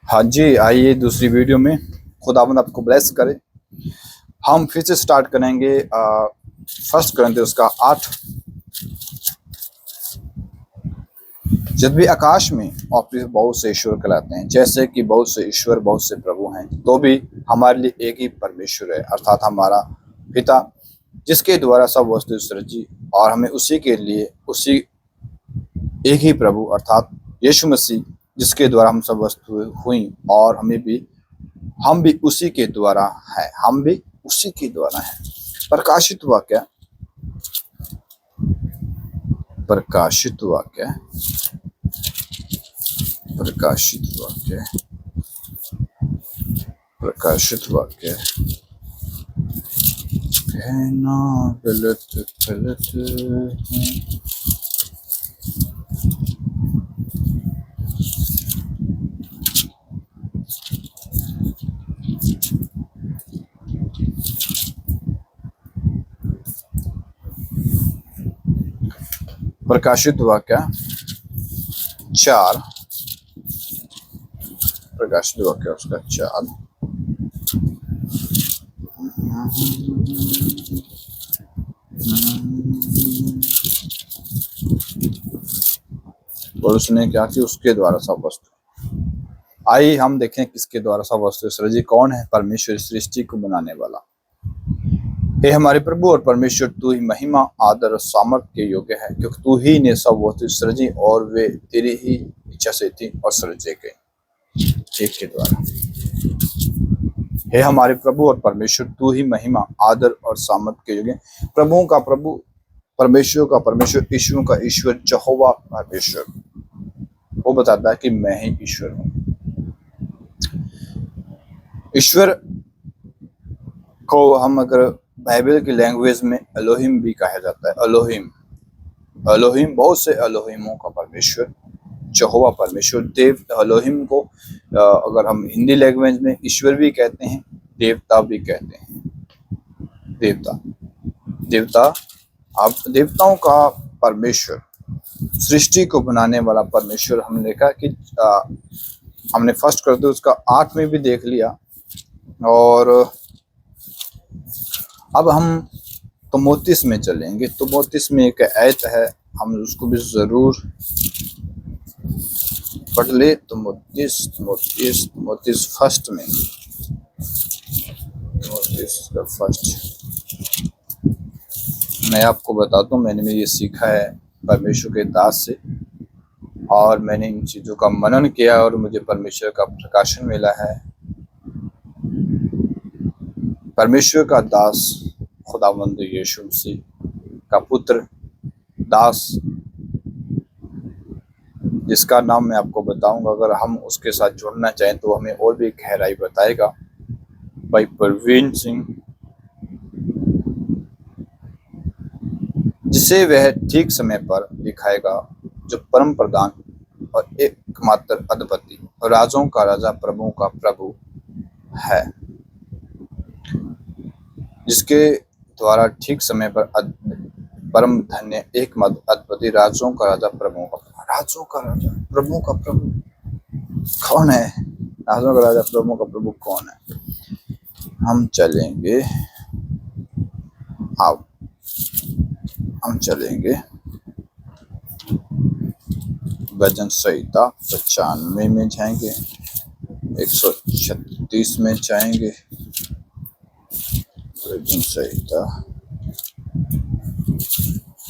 हाँ जी, आइए दूसरी वीडियो में खुदावंद आपको ब्लेस करे। हम फिर से स्टार्ट करेंगे फर्स्ट करंथियुस उसका 8। जब भी आकाश में और फिर बहुत से ईश्वर कहलाते हैं, जैसे कि बहुत से ईश्वर बहुत से प्रभु हैं, तो भी हमारे लिए एक ही परमेश्वर है, अर्थात हमारा पिता, जिसके द्वारा सब वस्तु सृजी, और हमें उसी के लिए उसी एक ही प्रभु अर्थात यीशु मसीह, जिसके द्वारा हम सब वस्तु हुई, और हम भी उसी के द्वारा है, हम भी उसी के द्वारा है। प्रकाशित वाक्य प्रकाशित वाक्य प्रकाशित वाक्य प्रकाशित वाक्य कहना गलत गलत है। प्रकाशित वाक्य 4, प्रकाशित वाक्य उसका 4। और उसने क्या कि उसके द्वारा सब वस्तु। आइए हम देखें किसके द्वारा सब वस्तु सृजी। कौन है? परमेश्वर, सृष्टि को बनाने वाला। हे हमारे प्रभु और परमेश्वर, तू ही महिमा, आदर और सामर्थ के योग्य है, क्योंकि तू ही ने सब वस्तु सृजी और वे तेरी ही इच्छा से थी और सृजे गई, एक के द्वारा। हे हमारे प्रभु और परमेश्वर, तू ही महिमा, आदर और सामर्थ के योग्य। प्रभुओं का प्रभु, परमेश्वर का परमेश्वर, ईश्वरों का ईश्वर, यहोवा परमेश्वर। वो बताता है कि मैं ही ईश्वर हूँ। ईश्वर को हम अगर बाइबल की लैंग्वेज में एलोहिम भी कहा जाता है। एलोहिम बहुत से एलोहिमों का परमेश्वर, यहोवा परमेश्वर। देव एलोहिम को अगर हम हिंदी लैंग्वेज में ईश्वर भी कहते हैं, देवता भी कहते हैं। देवता अब देवताओं का परमेश्वर, सृष्टि को बनाने वाला परमेश्वर। हमने देखा कि हमने फर्स्ट करते उसका 8 में भी देख लिया, और अब हम तिमोथेयुस में चलेंगे। तिमोथेयुस में एक आयत है, हम उसको भी जरूर पढ़ ले। तिमोथेयुस फर्स्ट में, तिमोथेयुस का फर्स्ट। मैं आपको बताता हूँ, मैंने ये सीखा है परमेश्वर के दास से, और मैंने इन चीजों का मनन किया और मुझे परमेश्वर का प्रकाशन मिला है। परमेश्वर का दास खुदावंद यीशु मसीह का पुत्र दास, जिसका नाम मैं आपको बताऊंगा। अगर हम उसके साथ जुड़ना चाहें तो हमें और भी गहराई बताएगा। भाई प्रवीण सिंह, जिसे वह ठीक समय पर दिखाएगा, जो परम प्रधान और एकमात्र अद्वितीय और राजों का राजा, प्रभुओं का प्रभु है, जिसके द्वारा ठीक समय पर परम धन्य एकमात्र अद्वितीय राजों का राजा, प्रभुओं का राजा, प्रभुओं का प्रभु कौन है? राजों का राजा, प्रभुओं का प्रभु कौन है? हम चलेंगे भजन संहिता 95 में जाएंगे, 136 में जाएंगे। भजन संहिता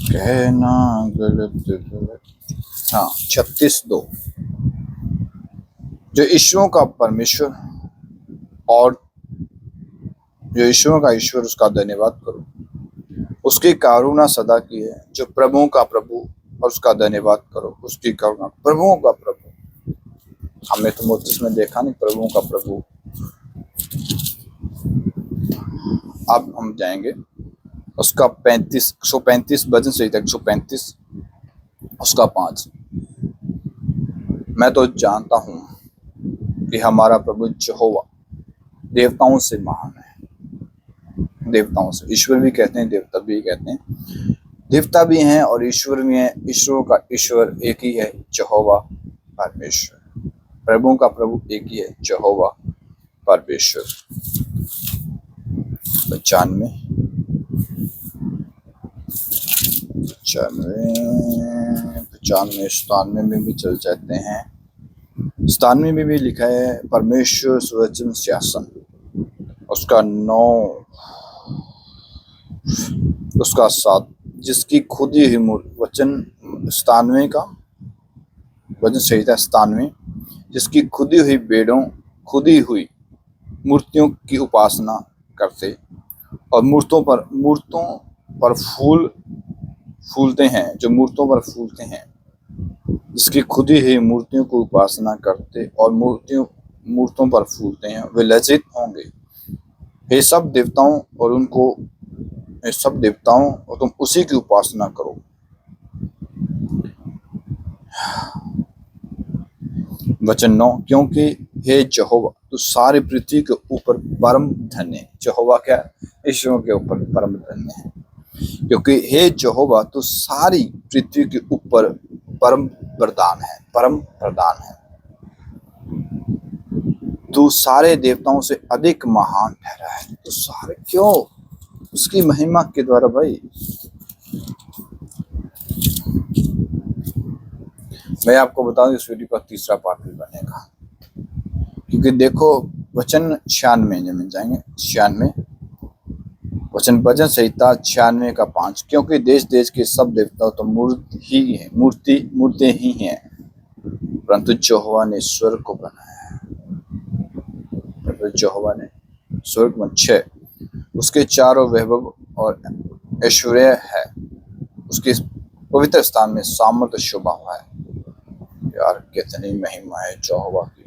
कहना गलत, हाँ 36:2। जो ईश्वरों का परमेश्वर और जो ईश्वरों का ईश्वर, उसका धन्यवाद करो, उसकी करुणा सदा की है। जो प्रभुओं का प्रभु, और उसका धन्यवाद करो, उसकी करुणा। प्रभुओं का प्रभु, हमने तिमोथेयुस में देखा नहीं, प्रभुओं का प्रभु। अब हम जाएंगे उसका 135 भजन संहिता 135 उसका 5। मैं तो जानता हूं कि हमारा प्रभु यहोवा देवताओं से महान है। देवताओं से, ईश्वर भी कहते हैं, देवता भी कहते हैं। देवता भी हैं और ईश्वर भी हैं। ईश्वरों का ईश्वर एक ही है, यहोवा परमेश्वर। प्रभुओं का प्रभु एक ही है, यहोवा परमेश्वर। 95 97 में भी चल जाते हैं। 97 में भी लिखा है परमेश्वर सुवचन शासन, उसका 9 उसका 7, जिसकी खुदी हुई वचन 97 का वचन सही था 97, जिसकी खुदी हुई मूर्तियों की उपासना करते और मूर्तों पर फूलते हैं, जो मूर्तों पर फूलते हैं, जिसकी खुदी हुई मूर्तियों की उपासना करते और मूर्तों पर फूलते हैं, वे लज्जित होंगे। हे सब देवताओं और तुम उसी की उपासना करो। वचन 9, क्योंकि हे यहोवा तू सारी पृथ्वी के ऊपर परम धन्य है। यहोवा क्या? ईश्वर के ऊपर परम धन्य है, क्योंकि हे यहोवा तू सारी पृथ्वी के ऊपर परम प्रधान है। तू सारे देवताओं से अधिक महान ठहरा है। तो सारे क्यों? उसकी महिमा के द्वारा भाई। मैं आपको बता दूं, इस वीडियो का तीसरा पार्ट भी बनेगा, क्योंकि देखो वचन 96 में मिल जाएंगे। 96 वचन भजन संहिता 96 का 5, क्योंकि देश देश के सब देवता तो मूर्ति ही हैं, परंतु यहोवा ने स्वर्ग को बनाया है। यहोवा ने स्वर्ग में 6, उसके चारों वैभव और ऐश्वर्य है, उसके पवित्र स्थान में सामर्थ शोभा हुआ है। यार कितनी महिमा है यहोवा की।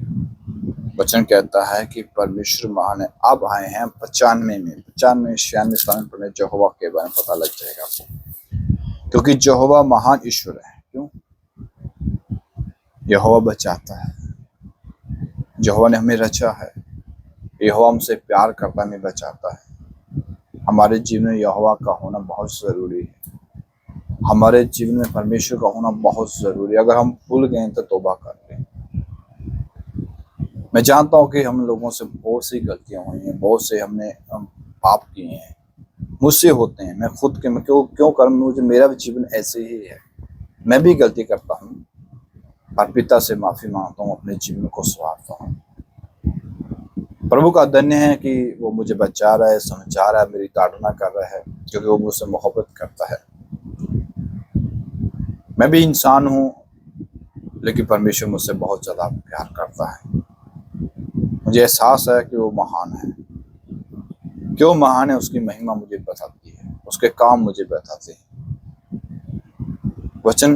वचन कहता है कि परमेश्वर महान है। अब आए हैं 95 में 96 स्थान पर यहोवा के बारे में पता लग जाएगा आपको, क्योंकि यहोवा महान ईश्वर है। क्यों? यहोवा बचाता है, यहोवा ने हमें रचा है, यहोवा हमसे प्यार करता है, हमें बचाता है। हमारे जीवन में यहोवा का होना बहुत जरूरी है। हमारे जीवन में परमेश्वर का होना बहुत जरूरी है। अगर हम भूल गए तो तौबा कर लें। मैं जानता हूँ कि हम लोगों से बहुत सी गलतियां हुई हैं, बहुत से हमने पाप किए हैं, मुझसे होते हैं। मैं खुद के मैं क्यों कर, मुझे मेरा भी जीवन ऐसे ही है, मैं भी गलती करता हूँ, और पिता से माफी मांगता हूँ, अपने जीवन को संवारता हूँ। प्रभु का धन्य है कि वो मुझे बचा रहा है, समझा रहा है, मेरी ताड़ना कर रहा है, क्योंकि वो मुझसे मोहब्बत करता है। मैं भी इंसान हूँ, लेकिन परमेश्वर मुझसे बहुत ज्यादा प्यार करता है। मुझे एहसास है कि वो महान है। क्यों महान है? उसकी महिमा मुझे बताती है, उसके काम मुझे बताते हैं। वचन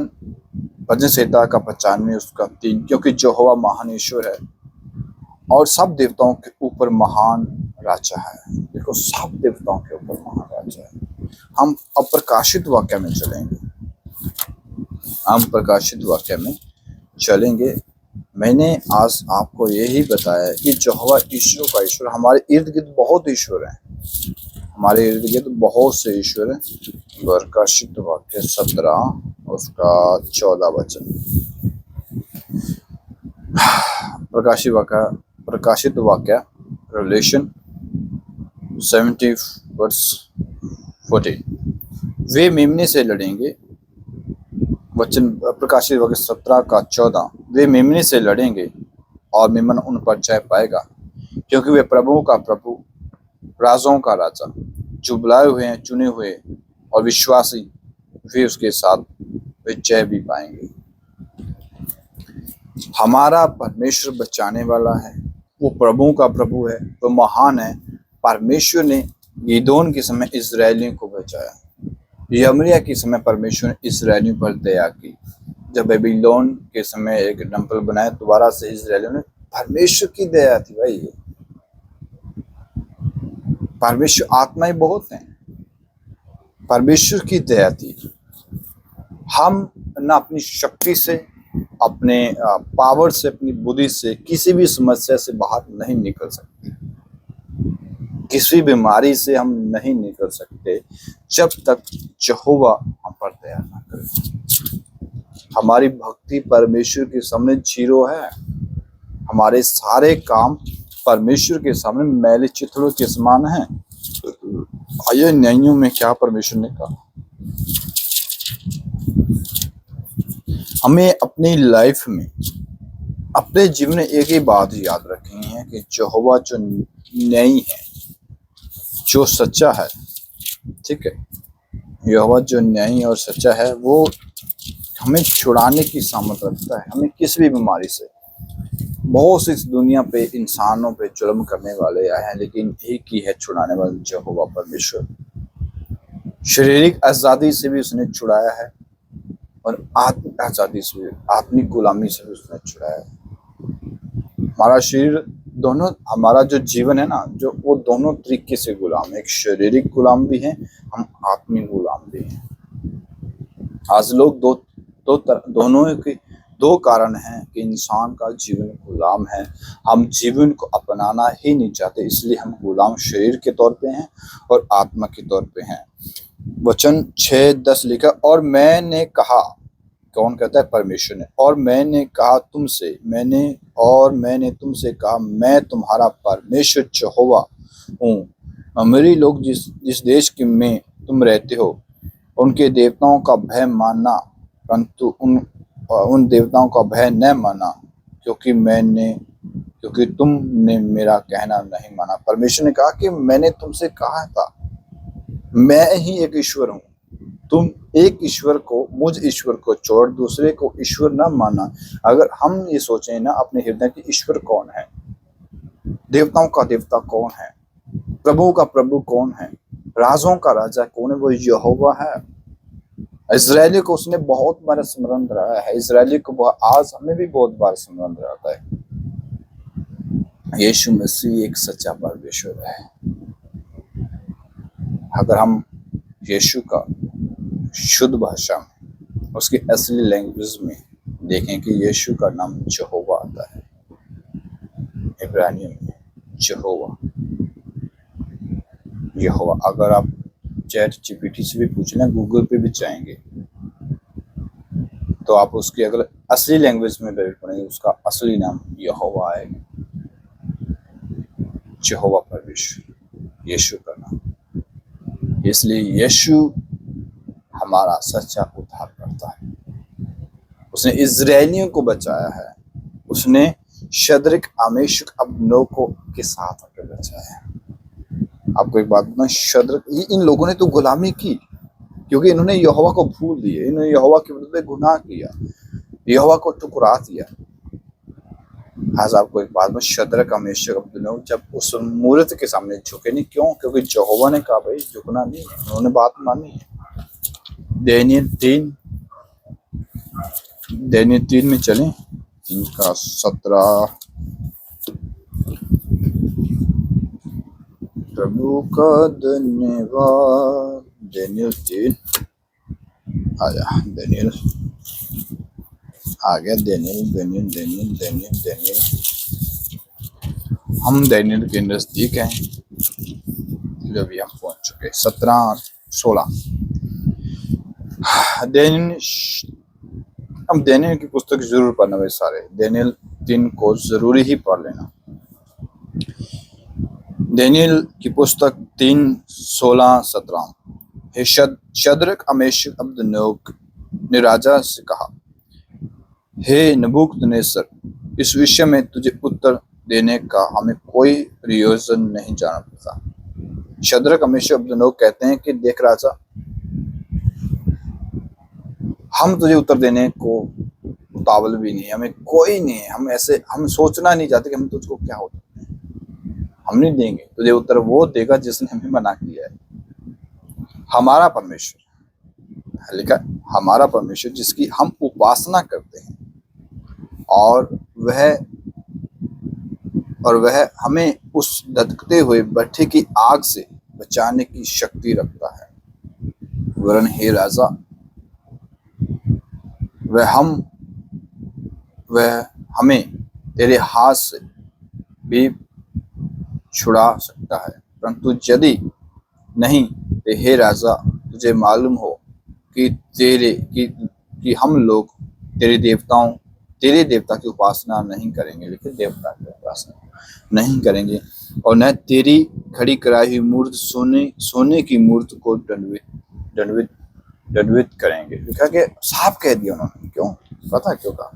भजन संहिता का 95 उसका 3, क्योंकि यहोवा महान ईश्वर है और सब देवताओं के ऊपर महान राजा है। देखो, सब देवताओं के ऊपर महान राजा है। हम अप्रकाशित वाक्य में चलेंगे। मैंने आज आपको यही बताया कि यहोवा ईश्वर का ईश्वर। हमारे इर्द गिर्द बहुत ईश्वर हैं, हमारे इर्द गिर्द बहुत से ईश्वर हैं। प्रकाशित वाक्य 17 उसका 14 वचन। प्रकाशित वाक्य रिलेशन 70:14, वे मेमने से लड़ेंगे। वचन प्रकाशित वाक्य 17 का 14, वे मेमने से लड़ेंगे और मेमन उन पर जय पाएगा, क्योंकि वे प्रभुओं का प्रभु, राजाओं का राजा, जो बुलाए हुए हैं, चुने हुए और विश्वासी, वे उसके साथ वे जय भी पाएंगे। हमारा परमेश्वर बचाने वाला है, वो प्रभुओं का प्रभु है, वो महान है। परमेश्वर ने गिदोन के समय इजरायलियों को बचाया। यमरिया के समय परमेश्वर ने इजरायलियों पर दया की। जब बेबीलोन के समय एक टेंपल बनाया दोबारा से इजरायलियों ने, परमेश्वर की दया थी भाई। परमेश्वर आत्माएं बहुत हैं, परमेश्वर की दया थी। हम ना अपनी शक्ति से, अपने पावर से, अपनी बुद्धि से किसी भी समस्या से बाहर नहीं निकल सकते, किसी बीमारी से हम नहीं निकल सकते जब तक यहोवा हम पर दया ना करे। हमारी भक्ति परमेश्वर के सामने जीरो है। हमारे सारे काम परमेश्वर के सामने मैले चिथड़ों के समान हैं। आइए न्यायों में क्या परमेश्वर ने कहा। हमें अपनी लाइफ में, अपने जीवन में एक ही बात याद रखनी है कि यहोवा जो न्यायी है, जो सच्चा है, ठीक है, यहोवा जो न्यायी और सच्चा है, वो हमें छुड़ाने की सामर्थ रखता है। हमें किसी भी बीमारी से, बहुत सी इस दुनिया पे इंसानों पे जुल्म करने वाले आए हैं, लेकिन एक ही है छुड़ाने वाला, यहोवा परमेश्वर। शारीरिक आजादी से भी उसने छुड़ाया है और आत्मिक आजादी से भी, आत्मिक गुलामी से भी उसने छुड़ाया है। हमारा शरीर दोनों, हमारा जो जीवन है ना, जो वो दोनों तरीके से गुलाम है। एक शारीरिक गुलाम भी है, हम आत्मिक गुलाम भी हैं। आज लोग दोनों के दो कारण हैं कि इंसान का जीवन गुलाम है। हम जीवन को अपनाना ही नहीं चाहते, इसलिए हम गुलाम शरीर के तौर पे हैं और आत्मा के तौर पे हैं। वचन 6:10 लिखा, और मैंने कहा, कौन कहता है? परमेश्वर ने। और मैंने कहा तुमसे, मैंने तुमसे कहा, मैं तुम्हारा परमेश्वर यहोवा हूँ। अमीरी लोग जिस देश के में तुम रहते हो, उनके देवताओं का भय मानना, परंतु उन देवताओं का भय न माना, क्योंकि तुमने मेरा कहना नहीं माना। परमेश्वर ने कहा कि मैंने तुमसे कहा था, मैं ही एक ईश्वर हूँ। तुम एक ईश्वर को, मुझ ईश्वर को छोड़ दूसरे को ईश्वर न माना। अगर हम ये सोचें ना अपने हृदय की, ईश्वर कौन है, देवताओं का देवता कौन है, प्रभु का प्रभु कौन है, राजों का राजा कौन है? वो यहोवा है। इजरायली को उसने बहुत बार स्मरण कराया है, इजरायली को आज हमें भी बहुत बार स्मरण कराता है। यीशु मसीह एक सच्चा परमेश्वर है। अगर हम यीशु का शुद्ध भाषा में, उसकी असली लैंग्वेज में देखें कि यीशु का नाम यहोवा आता है, इब्रानी में यहोवा। अगर आप चैट जीपीटी से भी पूछ लें, गूगल पे भी जाएंगे, तो आप उसकी अगर असली लैंग्वेज में पढ़ेंगे, उसका असली नाम यहोवा आएगा, यहोवा परमेश्वर, यीशु का नाम। इसलिए यीशु हमारा सच्चा उद्धार करता है। उसने इजरायलियों को बचाया है, उसने शद्रक मेशक अबेदनगो के साथ आकर बचाया है। आपको एक बात बताऊं, शद्रक, इन लोगों ने तो गुलामी की, क्योंकि इन्होंने यहोवा को भूल दिए, इन्होंने यहोवा के विरुद्ध में गुनाह किया, यहोवा को ठुकरा दिया। आज आपको एक बात में, शद्रक मेशक अबेदनगो जब उस मूर्ति के सामने झुके नहीं, क्यों? क्योंकि यहोवा ने कहा भाई झुकना नहीं है, उन्होंने बात मानी है। दानियेल 3 में चलें, 3:17। प्रभु का धन्यवाद। दानियेल 3 आया, दानियेल आ गया, दानियेल। हम दानियेल के नजदीक हैं, जो भी हम पहुंच चुके। 17-16 हम दानियेल की पुस्तक जरूर पढ़ना भाई सारे। दानियेल 3 को जरूरी ही पढ़ लेना। दानियेल की पुस्तक 3:16-17। हे शद्रक मेशक अबेदनगो ने राजा से कहा, हे नबूकदनेस्सर, इस विषय में तुझे उत्तर देने का हमें कोई प्रयोजन नहीं जाना पड़ता। शद्रक मेशक अबेदनगो कहते हैं कि देख राजा, हम तुझे उत्तर देने को उतावल भी नहीं, हमें कोई नहीं है, हम सोचना नहीं चाहते कि हम तुझको क्या होता है, हम नहीं देंगे तुझे उत्तर। वो देगा जिसने हमें मना किया है, हमारा परमेश्वर। लिखा हमारा परमेश्वर, जिसकी हम उपासना करते हैं, और वह हमें उस धधकते हुए भट्ठे की आग से बचाने की शक्ति रखता है। वरन हे राजा, वह हमें तेरे हाथ से भी छुड़ा सकता है, परंतु यदि नहीं तो हे राजा, तुझे मालूम हो कि हम लोग तेरे देवताओं तेरे देवता की उपासना नहीं करेंगे, लेकिन देवता की उपासना नहीं करेंगे, और न तेरी खड़ी कराई हुई मूर्ति सोने की मूर्ति को दंडवित करेंगे। लिखा कि साफ कह दिया उन्होंने। क्यों? पता क्यों कहा?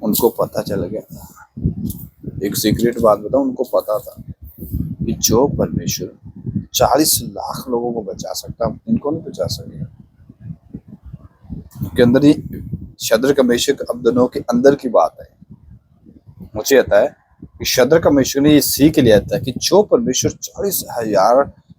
उनको पता चल गया था, एक सीक्रेट बात बताऊं, उनको पता था कि जो परमेश्वर 40 लाख लोगों को बचा सकता है, इनको नहीं बचा सकेगा। उनके अंदर ही शद्रक मेशक अबेदनगो के अंदर की बात है। मुझे आता है कि शद्रक मेशक ने ये सीख लिया था कि जो परमेश्वर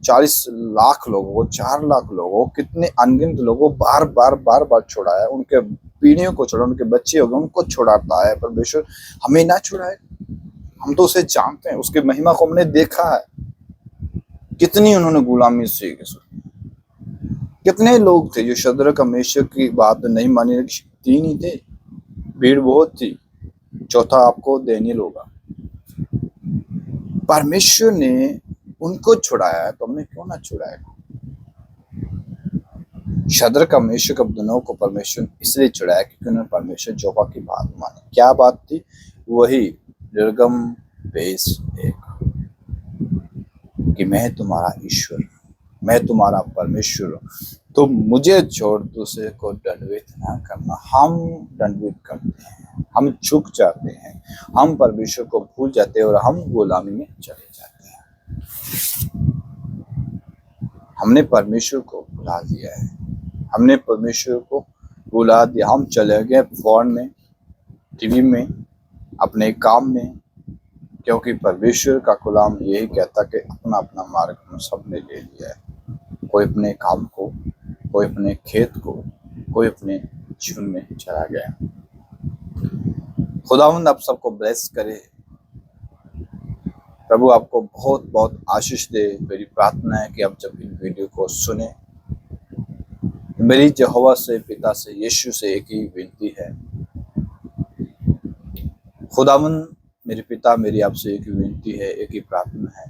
40 लाख लोगों को, 4 लाख लोगों, कितने अनगिनत लोगों बार बार छुड़ाया, उनके पीढ़ियों को छोड़ा, उनके बच्चे हो गए उनको छुड़ाता है परमेश्वर, हमें ना छुड़ाए? हम तो उसे जानते हैं, उसकी महिमा को हमने देखा है, कितनी उन्होंने गुलामी से, कितने लोग थे जो शद्रक मेशक की बात नहीं मानी। 3 ही थे, भीड़ बहुत थी, चौथा आपको दानियेल होगा। परमेश्वर ने उनको छुड़ाया है, तो हमने क्यों ना छुड़ाएगा? शद्रक मेशक अबेदनगो को परमेश्वर इसलिए छुड़ाया क्योंकि उन्होंने परमेश्वर यहोवा की बात मानी। क्या बात थी? वही निर्गम 22:1 कि मैं तुम्हारा ईश्वर, मैं तुम्हारा परमेश्वर, तुम मुझे छोड़ दूसरे को दंडवित ना करना। हम दंडवित करते हैं, हम झुक जाते हैं, हम परमेश्वर को भूल जाते हैं और हम गुलामी में चले जाते हैं। हमने परमेश्वर को भुला दिया है, हमने परमेश्वर को भुला दिया। हम चले गए फोन में, टीवी में, अपने काम में, क्योंकि परमेश्वर का गुलाम यही कहता कि अपना अपना मार्ग हम सबने ले लिया है। कोई अपने काम को, कोई अपने खेत को, कोई अपने जीवन में चला गया। खुदावंद आप सबको ब्लेस करे, प्रभु आपको बहुत बहुत आशीष दे। मेरी प्रार्थना है कि आप जब इन वीडियो को सुने, मेरी यहोवा से, पिता से, यीशु से एक ही विनती है। खुदावंद मेरे पिता, मेरी आपसे एक ही विनती है, एक ही प्रार्थना है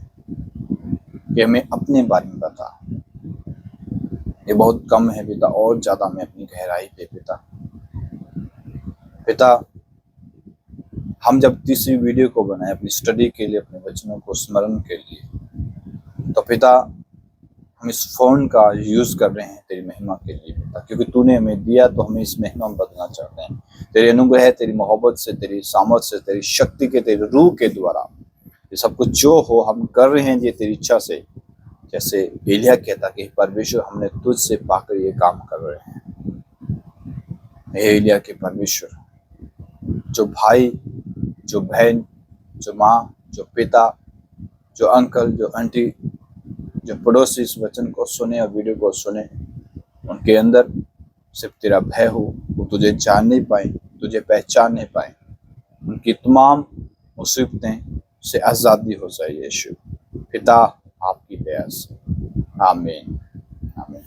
कि हमें अपने बारे में बता। ये बहुत कम है पिता, और ज्यादा में अपनी गहराई पे पिता। हम जब तीसरी वीडियो को बनाए अपनी स्टडी के लिए, अपने वचनों को स्मरण के लिए, तो पिता हम इस फोन का यूज कर रहे हैं तेरी महिमा के लिए पिता, क्योंकि तूने हमें दिया तो हमें इस महिमा में बदलना चाहते हैं। तेरी अनुग्रह, तेरी मोहब्बत से, तेरी सामर्थ से, तेरी शक्ति के, तेरी रूह के द्वारा ये सब कुछ जो हो हम कर रहे हैं ये तेरी इच्छा से। जैसे एलिया कहता कि परमेश्वर हमने तुझ से पाकर ये काम कर रहे हैं। हे एलिया के परमेश्वर, जो भाई, जो बहन, जो माँ, जो पिता, जो अंकल, जो आंटी, जो पड़ोसी इस वचन को सुने और वीडियो को सुने, उनके अंदर सिर्फ तेरा भय हो, वो तुझे जान नहीं पाए, तुझे पहचान नहीं पाए, उनकी तमाम मुसीबतें से आज़ादी हो जाए यीशु पिता, आपकी दया से। आमीन, आमीन।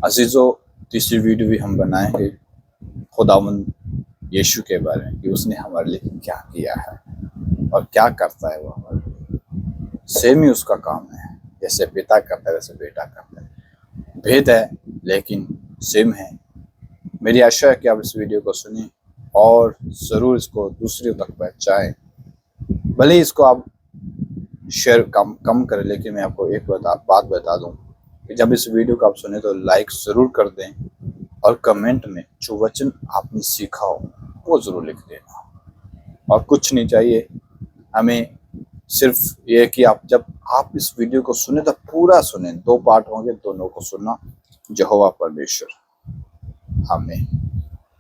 अजीजों, तीसरी वीडियो भी हम बनाएंगे खुदावंद यीशु के बारे में कि उसने हमारे लिए क्या किया है और क्या करता है वो हमारे लिए। सेम ही उसका काम है, जैसे पिता करता है वैसे बेटा करता है। भेद है लेकिन सेम है। मेरी आशा है कि आप इस वीडियो को सुनिए और ज़रूर इसको दूसरों तक पहुँचाएं। भले ही इसको आप शेयर कम करें, लेकिन मैं आपको एक बात बता दूं कि जब इस वीडियो को आप सुने तो लाइक ज़रूर कर दें और कमेंट में जो वचन आपने सीखा हो वो ज़रूर लिख देना। और कुछ नहीं चाहिए हमें, सिर्फ ये कि जब आप इस वीडियो को सुने तो पूरा सुने। 2 पार्ट होंगे, दोनों को सुनना। यहोवा परमेश्वर। आमीन।